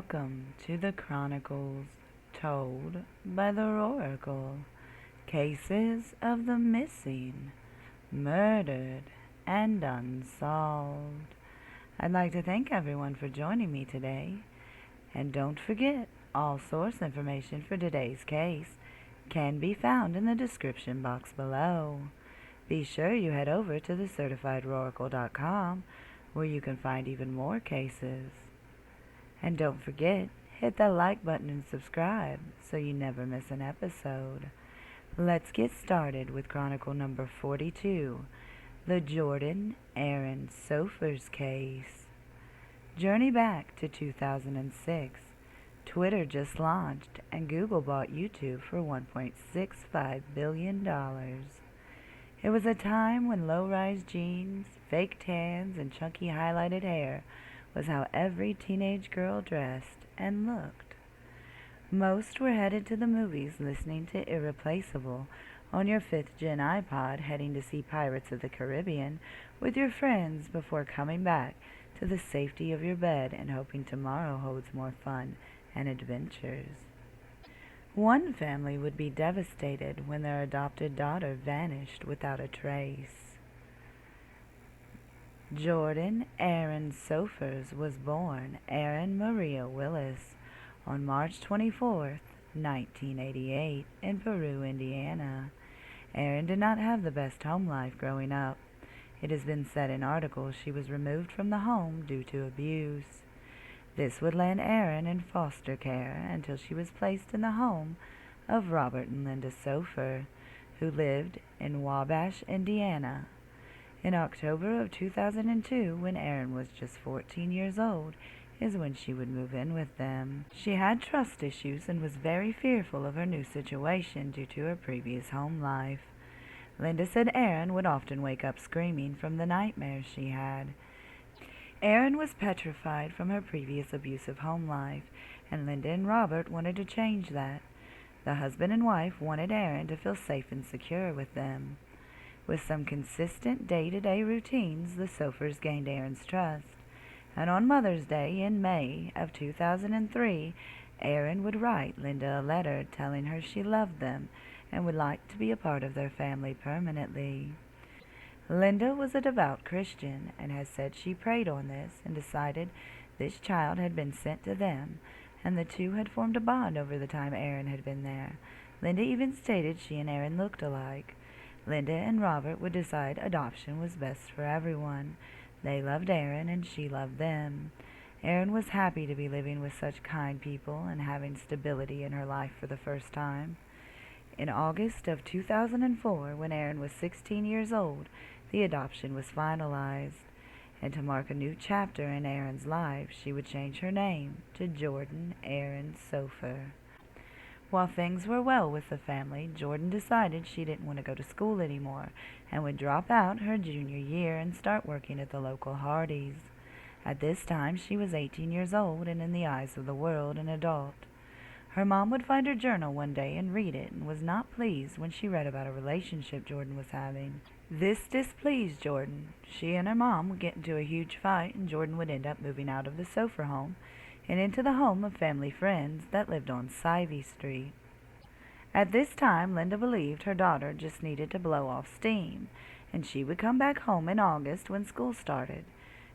Welcome to the Chronicles told by the Oracle. Cases of the missing, murdered, and unsolved. I'd like to thank everyone for joining me today. And don't forget, all source information for today's case can be found in the description box below. Be sure you head over to thecertifiedoracle.com where you can find even more cases. And don't forget, hit that like button and subscribe so you never miss an episode. Let's get started with Chronicle number 42, the Jorden Aryne Sopher's case. Journey back to 2006. Twitter just launched and Google bought YouTube for $1.65 billion. It was a time when low-rise jeans, fake tans, and chunky highlighted hair was how every teenage girl dressed and looked. Most were headed to the movies listening to Irreplaceable on your 5th-gen iPod, heading to see Pirates of the Caribbean with your friends before coming back to the safety of your bed and hoping tomorrow holds more fun and adventures. One family would be devastated when their adopted daughter vanished without a trace. Jorden Aryne Sopher was born Aryne Maria Willis on March 24, 1988, in Peru, Indiana. Aryne did not have the best home life growing up. It has been said in articles she was removed from the home due to abuse. This would land Aryne in foster care until she was placed in the home of Robert and Linda Sopher, who lived in Wabash, Indiana. In October of 2002, when Aryne was just 14 years old, is when she would move in with them. She had trust issues and was very fearful of her new situation due to her previous home life. Linda said Aryne would often wake up screaming from the nightmares she had. Aryne was petrified from her previous abusive home life, and Linda and Robert wanted to change that. The husband and wife wanted Aryne to feel safe and secure with them. With some consistent day-to-day routines, the Sophers gained Aryne's trust, and on Mother's Day in May of 2003, Aryne would write Linda a letter telling her she loved them and would like to be a part of their family permanently. Linda was a devout Christian and has said she prayed on this and decided this child had been sent to them, and the two had formed a bond over the time Aryne had been there. Linda even stated she and Aryne looked alike. Linda and Robert would decide adoption was best for everyone. They loved Aryne and she loved them. Aryne was happy to be living with such kind people and having stability in her life for the first time. In August of 2004, when Aryne was 16 years old, the adoption was finalized. And to mark a new chapter in Aryne's life, she would change her name to Jorden Aryne Sopher. While things were well with the family, Jorden decided she didn't want to go to school anymore and would drop out her junior year and start working at the local Hardee's. At this time, she was 18 years old and in the eyes of the world an adult. Her mom would find her journal one day and read it and was not pleased when she read about a relationship Jorden was having. This displeased Jorden. She and her mom would get into a huge fight and Jorden would end up moving out of the Sopher home and into the home of family friends that lived on Sivey Street. At this time, Linda believed her daughter just needed to blow off steam, and she would come back home in August when school started.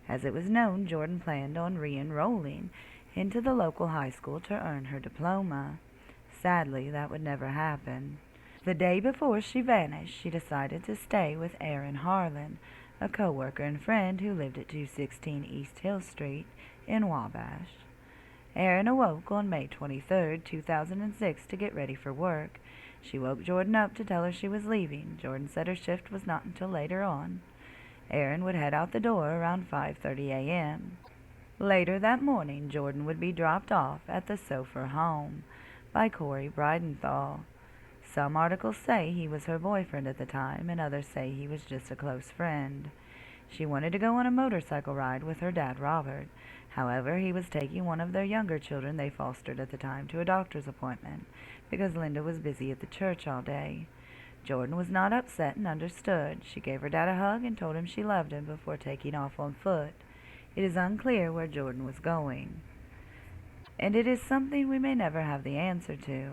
As it was known, Jorden planned on re-enrolling into the local high school to earn her diploma. Sadly, that would never happen. The day before she vanished, she decided to stay with Aryne Harlan, a co-worker and friend who lived at 216 East Hill Street in Wabash. Aryne awoke on May 23, 2006 to get ready for work. She woke Jorden up to tell her she was leaving. Jorden said her shift was not until later on. Aryne would head out the door around 5:30 a.m. Later that morning, Jorden would be dropped off at the Sopher home by Corey Bridenthal. Some articles say he was her boyfriend at the time, and others say he was just a close friend. She wanted to go on a motorcycle ride with her dad, Robert. However, he was taking one of their younger children they fostered at the time to a doctor's appointment because Linda was busy at the church all day. Jorden was not upset and understood. She gave her dad a hug and told him she loved him before taking off on foot. It is unclear where Jorden was going. and it is something we may never have the answer to.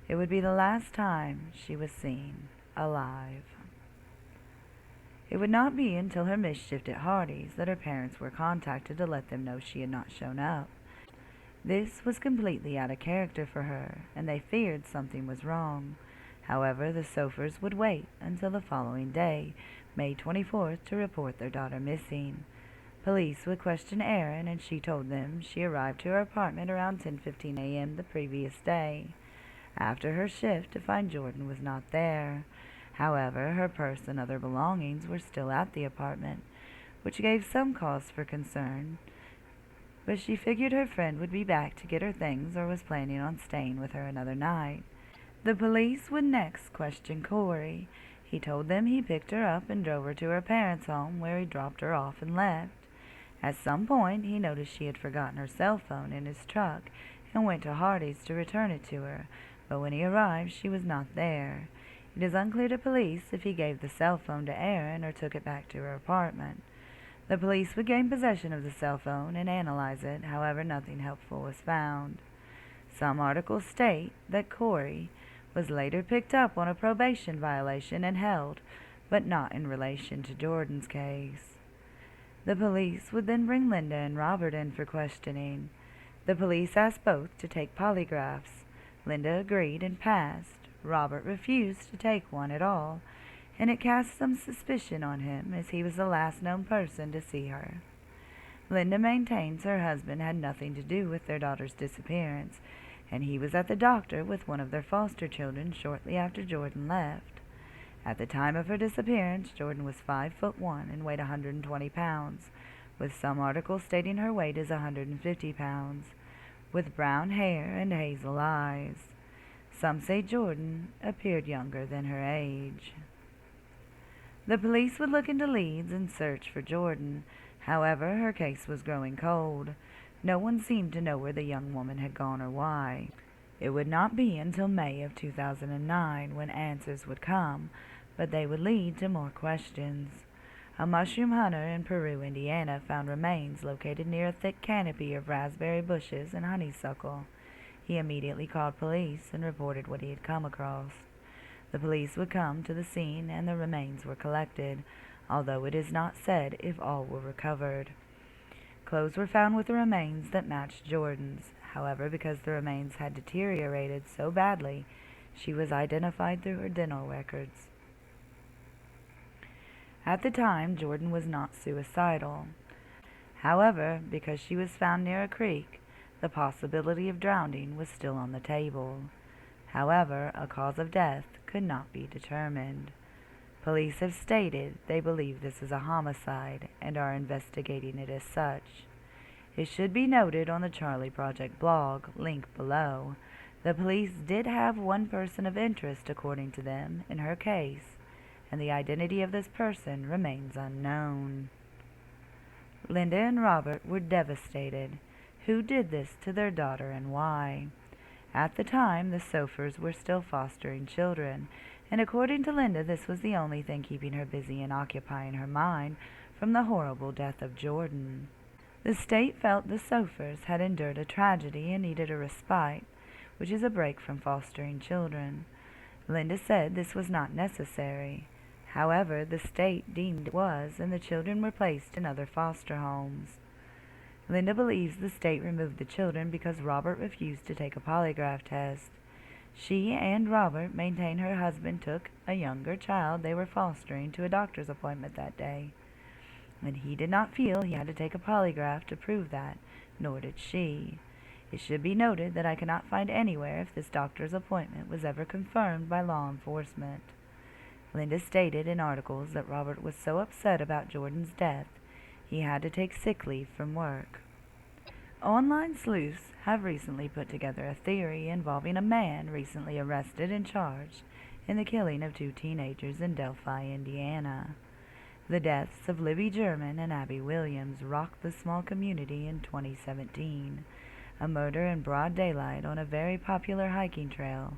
It would be the last time she was seen alive. It would not be until her mischief at Hardy's that her parents were contacted to let them know she had not shown up. This was completely out of character for her, and they feared something was wrong. However, the Sophers would wait until the following day, May 24th, to report their daughter missing. Police would question Aryne, and she told them she arrived to her apartment around 10:15 a.m. the previous day, after her shift, to find Jorden was not there. However, her purse and other belongings were still at the apartment, which gave some cause for concern, but she figured her friend would be back to get her things or was planning on staying with her another night. The police would next question Corey. He told them he picked her up and drove her to her parents' home, where he dropped her off and left. At some point, he noticed she had forgotten her cell phone in his truck and went to Hardy's to return it to her, but when he arrived, she was not there. It is unclear to police if he gave the cell phone to Aryne or took it back to her apartment. The police would gain possession of the cell phone and analyze it. However, nothing helpful was found. Some articles state that Corey was later picked up on a probation violation and held, but not in relation to Jorden's case. The police would then bring Linda and Robert in for questioning. The police asked both to take polygraphs. Linda agreed and passed. Robert refused to take one at all, and it cast some suspicion on him, as he was the last known person to see her. Linda maintains her husband had nothing to do with their daughter's disappearance, and he was at the doctor with one of their foster children shortly after Jorden left. At the time of her disappearance, Jorden was 5'1" and weighed 120 pounds, with some articles stating her weight is 150 pounds, with brown hair and hazel eyes. Some say Jorden appeared younger than her age. The police would look into leads and search for Jorden. However, her case was growing cold. No one seemed to know where the young woman had gone or why. It would not be until May of 2009 when answers would come, but they would lead to more questions. A mushroom hunter in Peru, Indiana, found remains located near a thick canopy of raspberry bushes and honeysuckle. He immediately called police and reported what he had come across. The police would come to the scene and the remains were collected, although it is not said if all were recovered. Clothes were found with the remains that matched Jorden's. However, because the remains had deteriorated so badly, she was identified through her dental records. At the time, Jorden was not suicidal. However, because she was found near a creek, the possibility of drowning was still on the table. However, a cause of death could not be determined. Police have stated they believe this is a homicide and are investigating it as such. It should be noted on the Charlie Project blog, link below, the police did have one person of interest, according to them, in her case, and the identity of this person remains unknown. Linda and Robert were devastated. Who did this to their daughter and why? At the time, the Sophers were still fostering children, and according to Linda, this was the only thing keeping her busy and occupying her mind from the horrible death of Jorden. The state felt the Sophers had endured a tragedy and needed a respite, which is a break from fostering children. Linda said this was not necessary. However, the state deemed it was, and the children were placed in other foster homes. Linda believes the state removed the children because Robert refused to take a polygraph test. She and Robert maintain her husband took a younger child they were fostering to a doctor's appointment that day, and he did not feel he had to take a polygraph to prove that, nor did she. It should be noted that I cannot find anywhere if this doctor's appointment was ever confirmed by law enforcement. Linda stated in articles that Robert was so upset about Jorden's death, he had to take sick leave from work. Online sleuths have recently put together a theory involving a man recently arrested and charged in the killing of 2 teenagers in Delphi, Indiana. The deaths of Libby German and Abby Williams rocked the small community in 2017, a murder in broad daylight on a very popular hiking trail.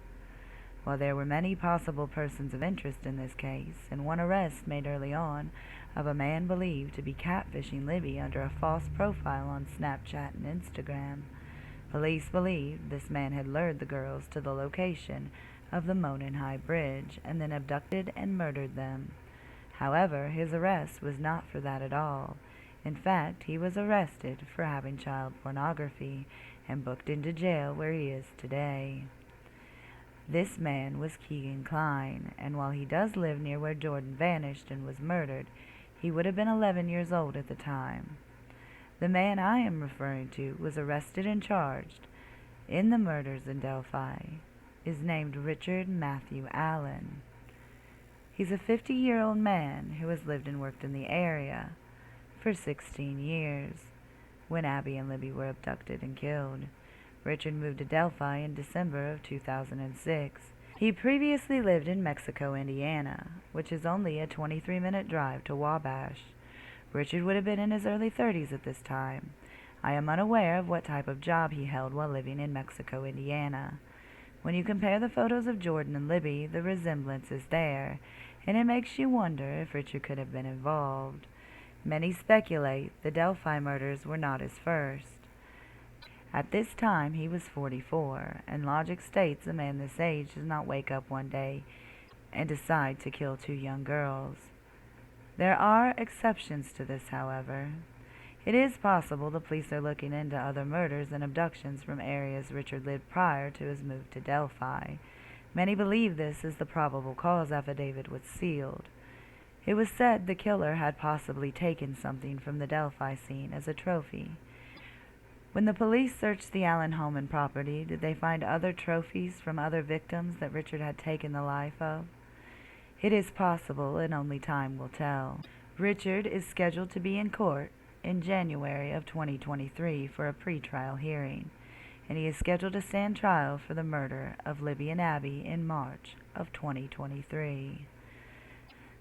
While there were many possible persons of interest in this case, and one arrest made early on of a man believed to be catfishing Libby under a false profile on Snapchat and Instagram, Police believed this man had lured the girls to the location of the Monon High Bridge and then abducted and murdered them. However, his arrest was not for that at all. In fact, he was arrested for having child pornography and booked into jail where he is today. This man was Keegan Kline, and while he does live near where Jorden vanished and was murdered, he would have been 11 years old at the time. The man I am referring to was arrested and charged in the murders in Delphi is named Richard Matthew Allen. He's a 50-year-old man who has lived and worked in the area for 16 years when Abby and Libby were abducted and killed. Richard moved to Delphi in December of 2006. He previously lived in Mexico, Indiana, which is only a 23-minute drive to Wabash. Richard would have been in his early 30s at this time. I am unaware of what type of job he held while living in Mexico, Indiana. When you compare the photos of Jorden and Libby, the resemblance is there, and it makes you wonder if Richard could have been involved. Many speculate the Delphi murders were not his first. At this time, he was 44, and logic states a man this age does not wake up one day and decide to kill 2 young girls. There are exceptions to this, however. It is possible the police are looking into other murders and abductions from areas Richard lived prior to his move to Delphi. Many believe this is the probable cause affidavit was sealed. It was said the killer had possibly taken something from the Delphi scene as a trophy. When the police searched the Allen home and property, did they find other trophies from other victims that Richard had taken the life of? It is possible, and only time will tell. Richard is scheduled to be in court in January of 2023 for a pretrial hearing, and he is scheduled to stand trial for the murder of Libby and Abby in March of 2023.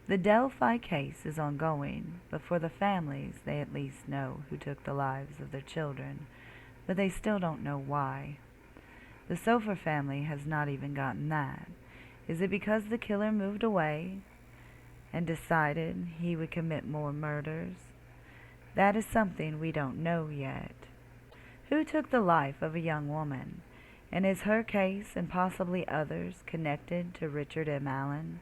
The Delphi case is ongoing, but for the families, they at least know who took the lives of their children, but they still don't know why. The Sopher family has not even gotten that. Is it because the killer moved away and decided he would commit more murders? That is something we don't know yet. Who took the life of a young woman? And is her case and possibly others connected to Richard M. Allen?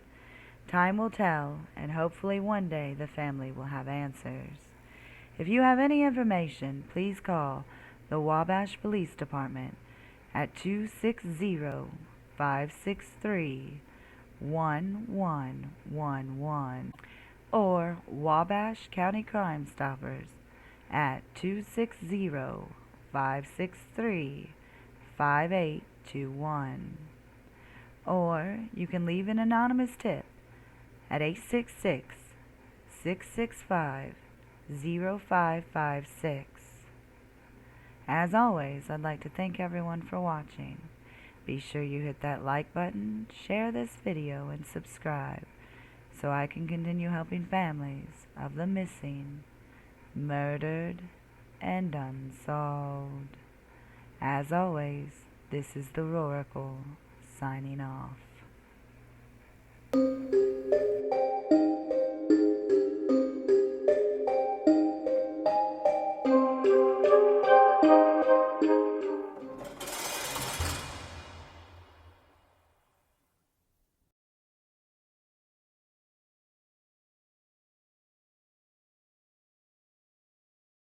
Time will tell, and hopefully one day the family will have answers. If you have any information, please call the Wabash Police Department at 260-563-1111 or Wabash County Crime Stoppers at 260-563-5821. Or you can leave an anonymous tip at 866-665-0556. As always, I'd like to thank everyone for watching. Be sure you hit that like button, share this video, and subscribe so I can continue helping families of the missing, murdered, and unsolved. As always, this is the Chronikle signing off.